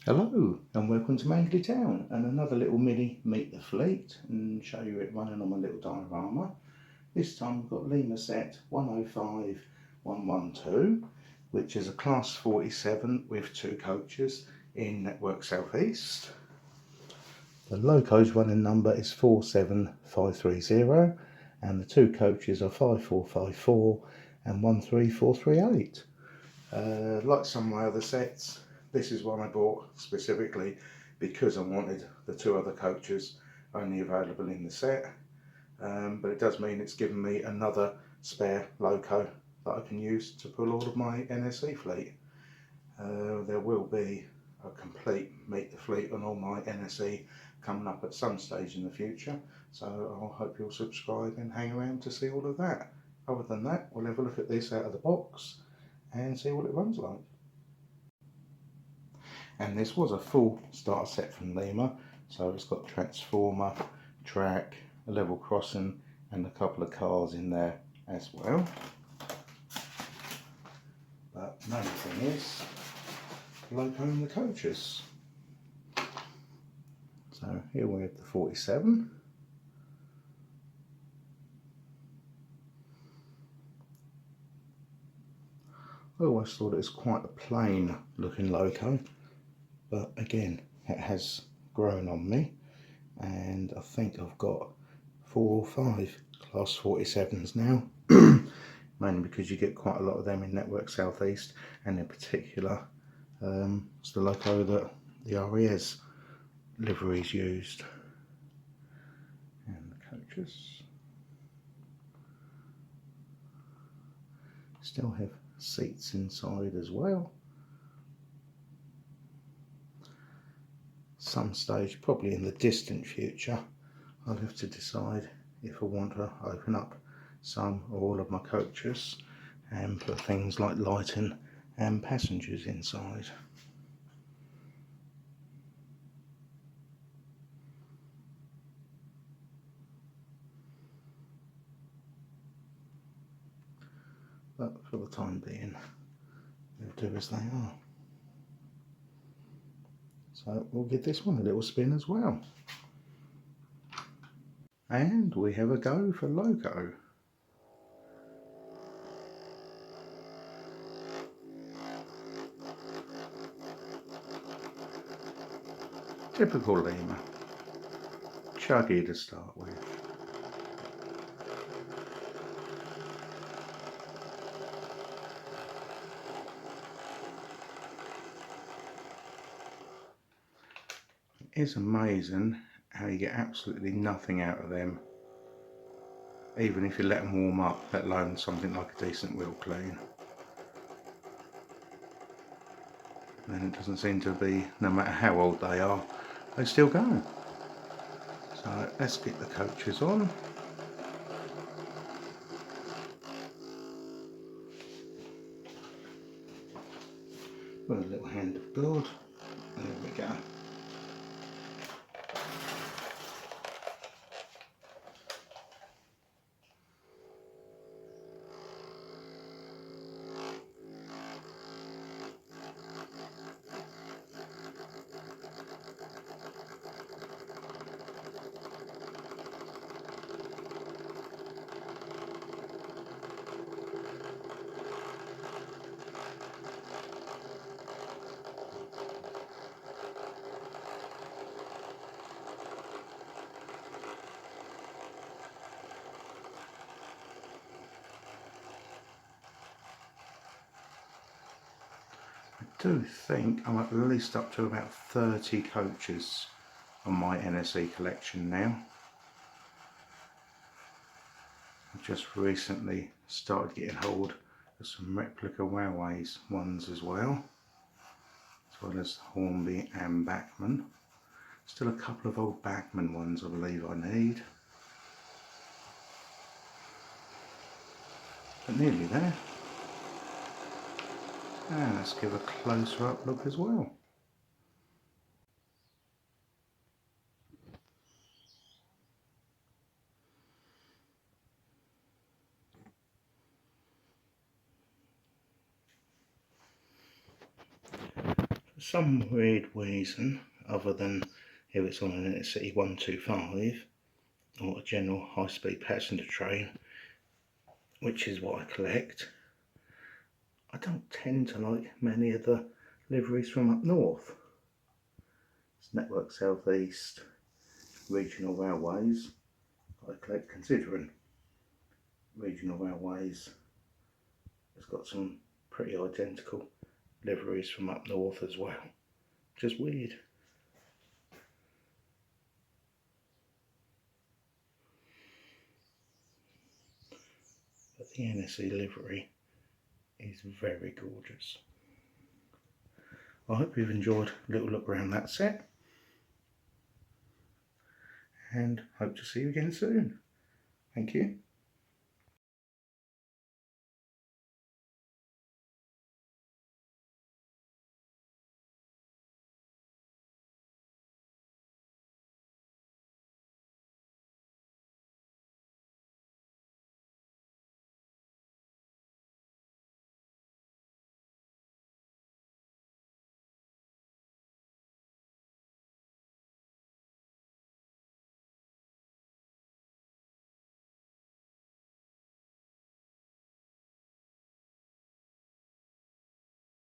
Hello and welcome to Mangley Town and another little mini Meet the Fleet and show you it running on my little diorama. This time we've got Lima set 105112, which is a class 47 with 2 coaches in Network South East. The loco's running number is 47530 and the 2 coaches are 5454 and 13438. Like some of my other sets, this is one I bought specifically because I wanted the 2 other coaches only available in the set, but it does mean it's given me another spare loco that I can use to pull all of my NSE fleet. There will be a complete Meet the Fleet on all my NSE coming up at some stage in the future, so I hope you'll subscribe and hang around to see all of that. Other than that, we'll have a look at this out of the box and see what it runs like. And this was a full starter set from Lima, so it's got transformer, track, a level crossing and a couple of cars in there as well. But main thing is the loco and the coaches. So here we have the 47. I always thought it was quite a plain looking loco, but again it has grown on me, and I think I've got 4 or 5 class 47s now, mainly because you get quite a lot of them in Network South East, and in particular it's the loco that the RES livery is used. And the coaches still have seats inside as well. Some stage, probably in the distant future, I'll have to decide if I want to open up some or all of my coaches and put things like lighting and passengers inside. But for the time being, they'll do as they are. So we'll give this one a little spin as well. And we have a go for loco. Typical Lima. Chuggy to start with. It's amazing how you get absolutely nothing out of them, even if you let them warm up, let alone something like a decent wheel clean. And it doesn't seem to be, no matter how old they are, they still go. So let's get the coaches on. Got a little hand of God. There we go. I do think I'm at least up to about 30 coaches on my NSE collection now. I've just recently started getting hold of some replica Railways ones as well as Hornby and Bachmann. Still a couple of old Bachmann ones I believe I need, but nearly there. And let's give a closer up look as well. For some weird reason, other than if it's on an NSE 125 or a general high-speed passenger train, which is what I collect, I don't tend to like many of the liveries from up north. It's Network South East, Regional Railways I collect, considering Regional Railways has got some pretty identical liveries from up north as well. Just weird. But the NSE livery is very gorgeous. I hope you've enjoyed a little look around that set, and hope to see you again soon. Thank you.